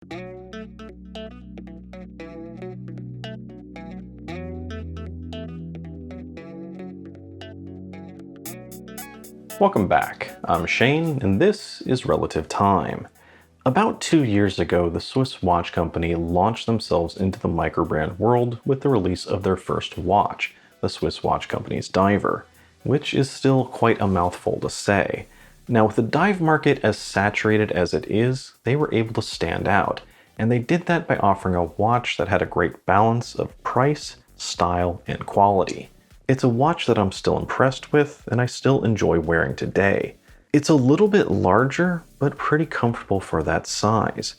Welcome back. I'm Shane, and this is Relative Time. About 2 years ago, the Swiss watch company launched themselves into the microbrand world with the release of their first watch, the Swiss watch company's Diver, which is still quite a mouthful to say. Now, with the dive market as saturated as it is, they were able to stand out, and they did that by offering a watch that had a great balance of price, style, and quality. It's a watch that I'm still impressed with, and I still enjoy wearing today. It's a little bit larger, but pretty comfortable for that size.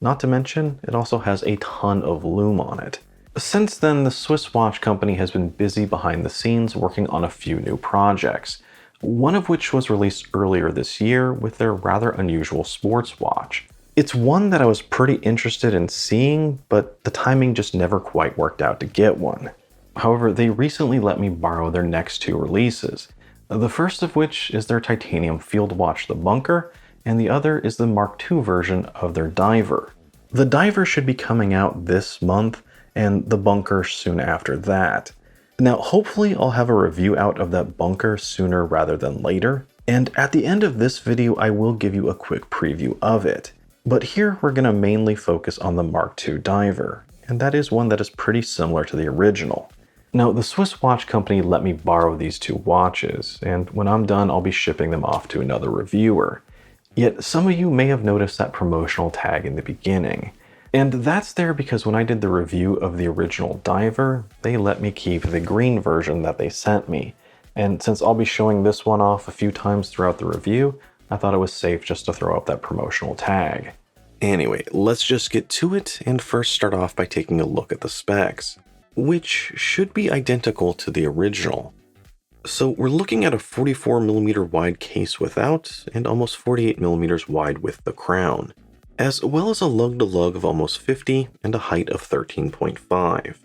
Not to mention, it also has a ton of lume on it. Since then, the Swiss watch company has been busy behind the scenes working on a few new projects, one of which was released earlier this year with their rather unusual sports watch. It's one that I was pretty interested in seeing, but the timing just never quite worked out to get one. However, they recently let me borrow their next two releases, the first of which is their titanium field watch, the Bunker, and the other is the Mark II version of their Diver. The Diver should be coming out this month, and the Bunker soon after that. Now, hopefully I'll have a review out of that Bunker sooner rather than later, and at the end of this video I will give you a quick preview of it. But here we're going to mainly focus on the Mark II Diver, and that is one that is pretty similar to the original. Now, the Swiss watch company let me borrow these two watches, and when I'm done, I'll be shipping them off to another reviewer. Yet, some of you may have noticed that promotional tag in the beginning. And that's there because when I did the review of the original Diver, they let me keep the green version that they sent me. And since I'll be showing this one off a few times throughout the review, I thought it was safe just to throw up that promotional tag. Anyway, let's just get to it and first start off by taking a look at the specs, which should be identical to the original. So we're looking at a 44mm wide case without and almost 48mm wide with the crown, as well as a lug-to-lug of almost 50 and a height of 13.5.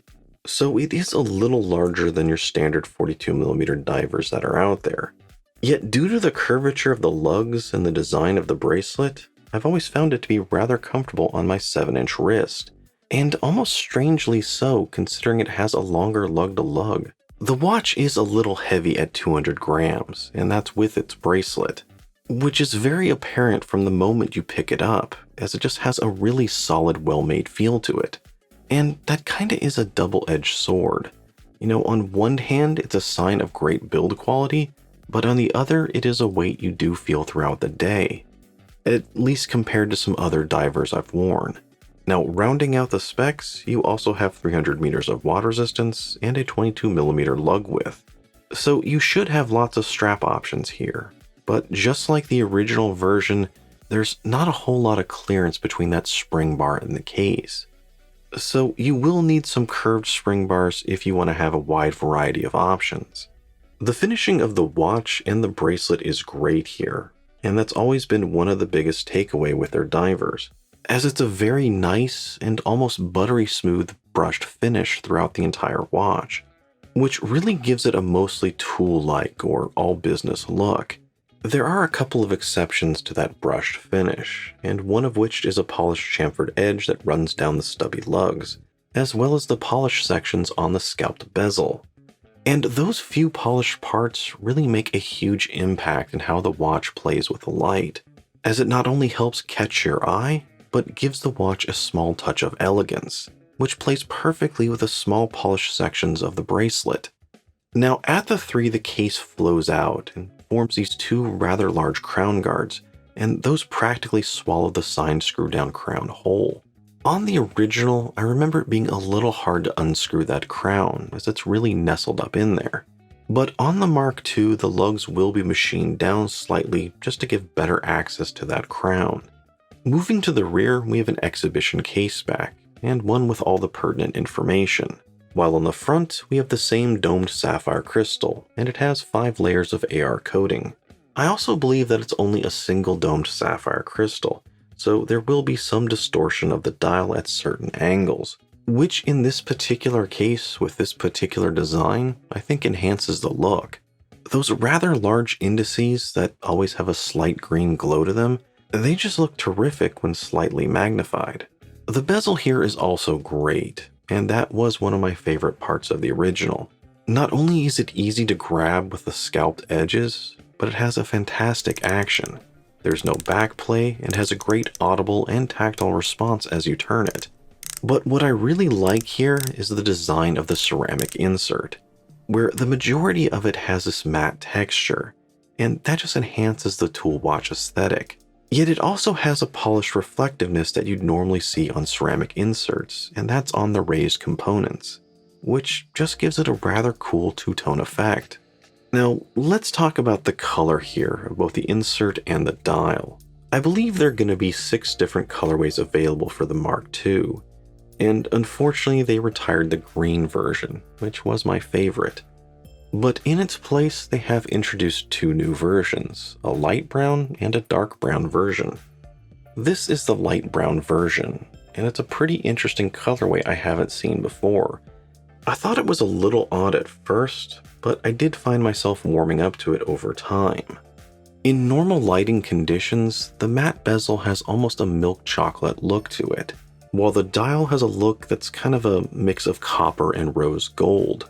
So it is a little larger than your standard 42mm divers that are out there. Yet due to the curvature of the lugs and the design of the bracelet, I've always found it to be rather comfortable on my 7-inch wrist. And almost strangely so, considering it has a longer lug-to-lug. The watch is a little heavy at 200 grams, and that's with its bracelet, which is very apparent from the moment you pick it up, as it just has a really solid, well-made feel to it. And that kinda is a double-edged sword. You know, on one hand, it's a sign of great build quality, but on the other, it is a weight you do feel throughout the day, at least compared to some other divers I've worn. Now, rounding out the specs, you also have 300 meters of water resistance and a 22mm lug width. So you should have lots of strap options here, but just like the original version, there's not a whole lot of clearance between that spring bar and the case. So you will need some curved spring bars if you want to have a wide variety of options. The finishing of the watch and the bracelet is great here, and that's always been one of the biggest takeaway with their divers, as it's a very nice and almost buttery smooth brushed finish throughout the entire watch, which really gives it a mostly tool-like or all-business look. There are a couple of exceptions to that brushed finish, and one of which is a polished chamfered edge that runs down the stubby lugs, as well as the polished sections on the scalped bezel. And those few polished parts really make a huge impact in how the watch plays with the light, as it not only helps catch your eye, but gives the watch a small touch of elegance, which plays perfectly with the small polished sections of the bracelet. Now at the 3, the case flows out and forms these two rather large crown guards, and those practically swallow the signed screw-down crown whole. On the original, I remember it being a little hard to unscrew that crown, as it's really nestled up in there. But on the Mark II, the lugs will be machined down slightly just to give better access to that crown. Moving to the rear, we have an exhibition case back, and one with all the pertinent information. While on the front, we have the same domed sapphire crystal, and it has 5 layers of AR coating. I also believe that it's only a single domed sapphire crystal, so there will be some distortion of the dial at certain angles, which in this particular case, with this particular design, I think enhances the look. Those rather large indices that always have a slight green glow to them, they just look terrific when slightly magnified. The bezel here is also great, and that was one of my favorite parts of the original. Not only is it easy to grab with the scalped edges, but it has a fantastic action. There's no backplay and has a great audible and tactile response as you turn it. But what I really like here is the design of the ceramic insert, where the majority of it has this matte texture, and that just enhances the tool watch aesthetic. Yet it also has a polished reflectiveness that you'd normally see on ceramic inserts, and that's on the raised components, which just gives it a rather cool two-tone effect. Now, let's talk about the color here of both the insert and the dial. I believe there are going to be 6 different colorways available for the Mark II, and unfortunately they retired the green version, which was my favorite. But in its place, they have introduced 2 new versions, a light brown and a dark brown version. This is the light brown version, and it's a pretty interesting colorway I haven't seen before. I thought it was a little odd at first, but I did find myself warming up to it over time. In normal lighting conditions, the matte bezel has almost a milk chocolate look to it, while the dial has a look that's kind of a mix of copper and rose gold.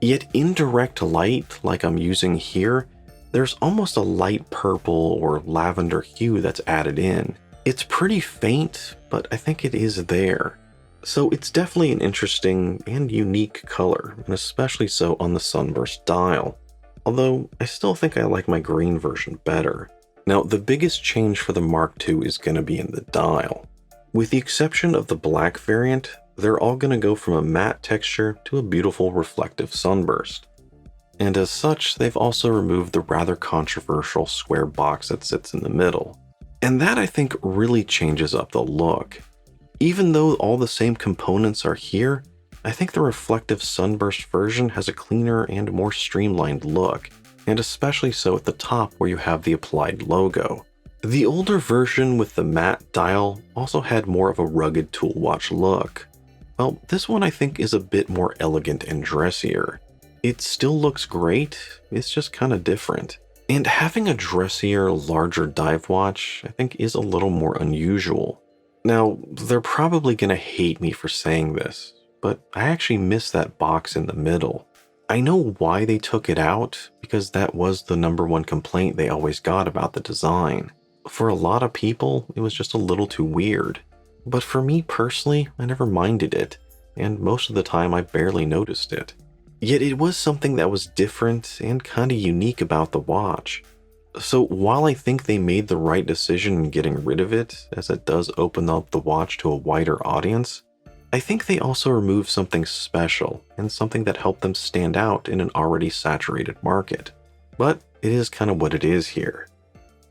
Yet in direct light, like I'm using here, there's almost a light purple or lavender hue that's added in. It's pretty faint, but I think it is there. So it's definitely an interesting and unique color, and especially so on the sunburst dial. Although I still think I like my green version better. Now, the biggest change for the Mark II is going to be in the dial. With the exception of the black variant, they're all going to go from a matte texture to a beautiful reflective sunburst. And as such, they've also removed the rather controversial square box that sits in the middle. And that, I think, really changes up the look. Even though all the same components are here, I think the reflective sunburst version has a cleaner and more streamlined look, and especially so at the top where you have the applied logo. The older version with the matte dial also had more of a rugged tool watch look. Well, this one I think is a bit more elegant and dressier. It still looks great, it's just kind of different. And having a dressier, larger dive watch I think is a little more unusual. Now, they're probably going to hate me for saying this, but I actually miss that box in the middle. I know why they took it out, because that was the #1 complaint they always got about the design. For a lot of people, it was just a little too weird. But for me personally, I never minded it, and most of the time I barely noticed it. Yet it was something that was different and kinda unique about the watch. So while I think they made the right decision in getting rid of it, as it does open up the watch to a wider audience, I think they also removed something special and something that helped them stand out in an already saturated market. But it is kind of what it is here.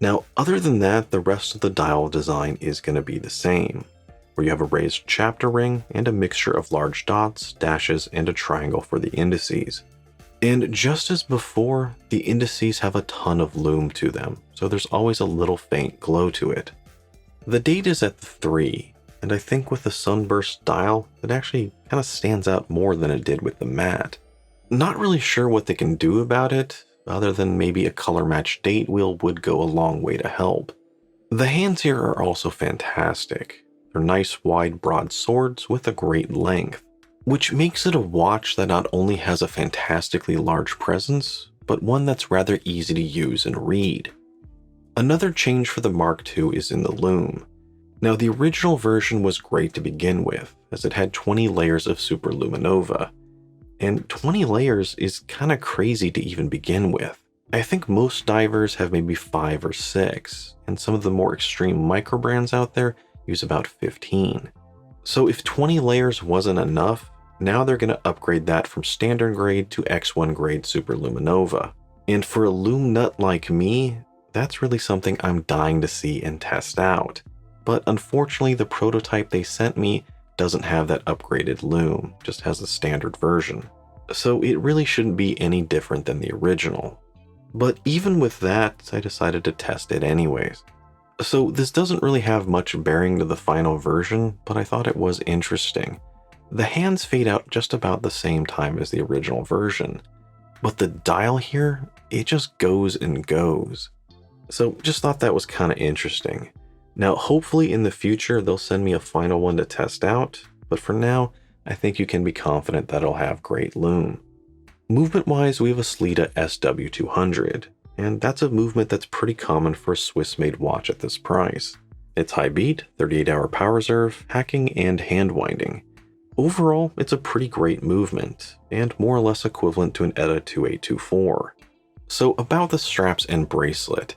Now, other than that, the rest of the dial design is going to be the same, where you have a raised chapter ring and a mixture of large dots, dashes, and a triangle for the indices. And just as before, the indices have a ton of lume to them, so there's always a little faint glow to it. The date is at 3, and I think with the sunburst dial, it actually kind of stands out more than it did with the matte. Not really sure what they can do about it, other than maybe a color match date wheel would go a long way to help. The hands here are also fantastic. They're nice wide broad swords with a great length, which makes it a watch that not only has a fantastically large presence, but one that's rather easy to use and read. Another change for the Mark II is in the lume. Now, the original version was great to begin with, as it had 20 layers of superluminova. And 20 layers is kind of crazy to even begin with. I think most divers have maybe 5 or 6, and some of the more extreme micro brands out there use about 15. So if 20 layers wasn't enough, now they're going to upgrade that from standard grade to X1 grade superluminova. And for a lume nut like me, that's really something I'm dying to see and test out. But unfortunately, the prototype they sent me doesn't have that upgraded lume, just has the standard version. So it really shouldn't be any different than the original. But even with that, I decided to test it anyways. So this doesn't really have much bearing to the final version, but I thought it was interesting. The hands fade out just about the same time as the original version, but the dial here, it just goes and goes. So just thought that was kind of interesting. Now, hopefully in the future, they'll send me a final one to test out, but for now, I think you can be confident that it'll have great lume. Movement-wise, we have a Sleeta SW200, and that's a movement that's pretty common for a Swiss-made watch at this price. It's high beat, 38-hour power reserve, hacking, and hand winding. Overall, it's a pretty great movement, and more or less equivalent to an ETA 2824. So about the straps and bracelet.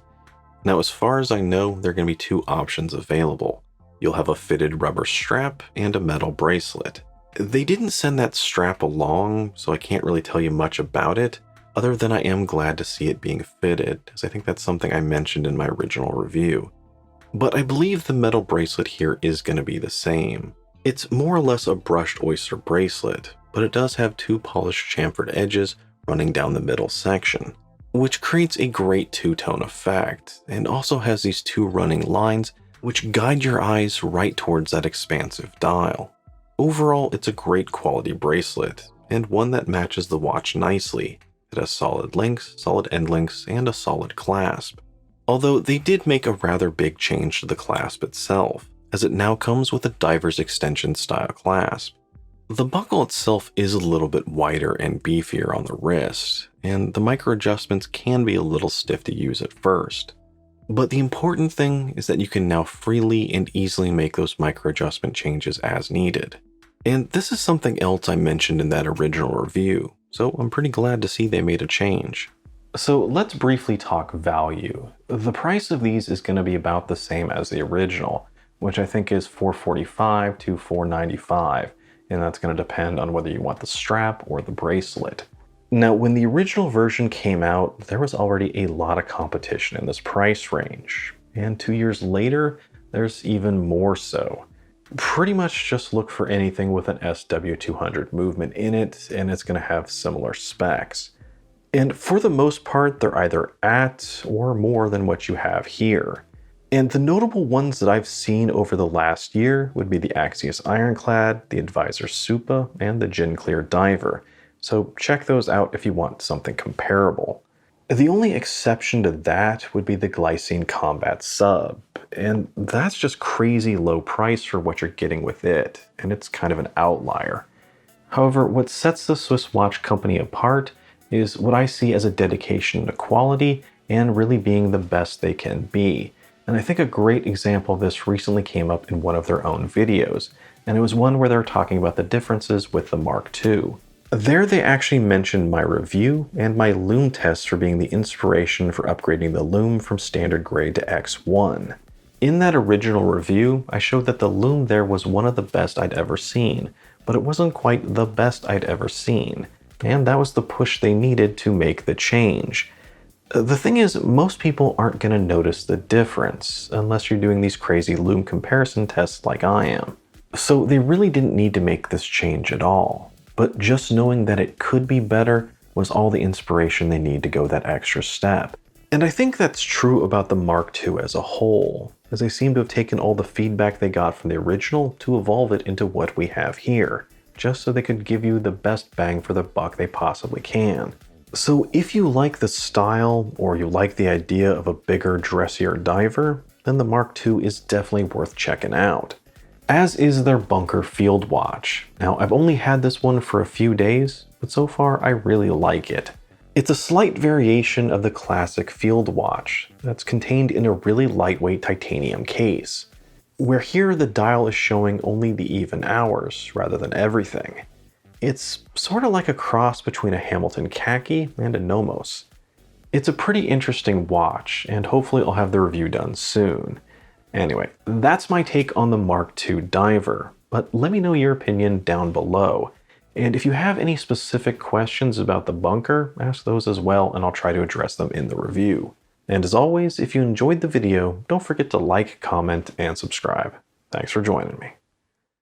Now, as far as I know, there are going to be two options available. You'll have a fitted rubber strap and a metal bracelet. They didn't send that strap along, so I can't really tell you much about it, other than I am glad to see it being fitted, as I think that's something I mentioned in my original review. But I believe the metal bracelet here is going to be the same. It's more or less a brushed oyster bracelet, but it does have two polished chamfered edges running down the middle section, which creates a great two-tone effect, and also has these two running lines which guide your eyes right towards that expansive dial. Overall, it's a great quality bracelet, and one that matches the watch nicely. It has solid links, solid end links, and a solid clasp. Although they did make a rather big change to the clasp itself, as it now comes with a diver's extension style clasp. The buckle itself is a little bit wider and beefier on the wrist, and the micro adjustments can be a little stiff to use at first. But the important thing is that you can now freely and easily make those micro adjustment changes as needed. And this is something else I mentioned in that original review, so I'm pretty glad to see they made a change. So let's briefly talk value. The price of these is going to be about the same as the original, which I think is $445 to $495, and that's going to depend on whether you want the strap or the bracelet. Now, when the original version came out, there was already a lot of competition in this price range, and 2 years later, there's even more so. Pretty much just look for anything with an SW200 movement in it, and it's going to have similar specs. And for the most part, they're either at or more than what you have here. And the notable ones that I've seen over the last year would be the Axios Ironclad, the Advisor Supa, and the GenClear Diver. So check those out if you want something comparable. The only exception to that would be the Glycine Combat Sub, and that's just crazy low price for what you're getting with it, and it's kind of an outlier. However, what sets the Swiss watch company apart is what I see as a dedication to quality and really being the best they can be. And I think a great example of this recently came up in one of their own videos, and it was one where they were talking about the differences with the Mark II. There they actually mentioned my review and my lume test for being the inspiration for upgrading the lume from standard grade to X1. In that original review, I showed that the lume there was one of the best I'd ever seen, but it wasn't quite the best I'd ever seen, and that was the push they needed to make the change. The thing is, most people aren't going to notice the difference unless you're doing these crazy lume comparison tests like I am. So they really didn't need to make this change at all. But just knowing that it could be better was all the inspiration they need to go that extra step. And I think that's true about the Mark II as a whole, as they seem to have taken all the feedback they got from the original to evolve it into what we have here, just so they could give you the best bang for the buck they possibly can. So if you like the style, or you like the idea of a bigger, dressier diver, then the Mark II is definitely worth checking out. As is their Bunker Field Watch. Now, I've only had this one for a few days, but so far I really like it. It's a slight variation of the classic Field Watch that's contained in a really lightweight titanium case, where here the dial is showing only the even hours rather than everything. It's sort of like a cross between a Hamilton Khaki and a Nomos. It's a pretty interesting watch, and hopefully I'll have the review done soon. Anyway, that's my take on the Mark II Diver, but let me know your opinion down below. And if you have any specific questions about the bunker, ask those as well, and I'll try to address them in the review. And as always, if you enjoyed the video, don't forget to like, comment, and subscribe. Thanks for joining me.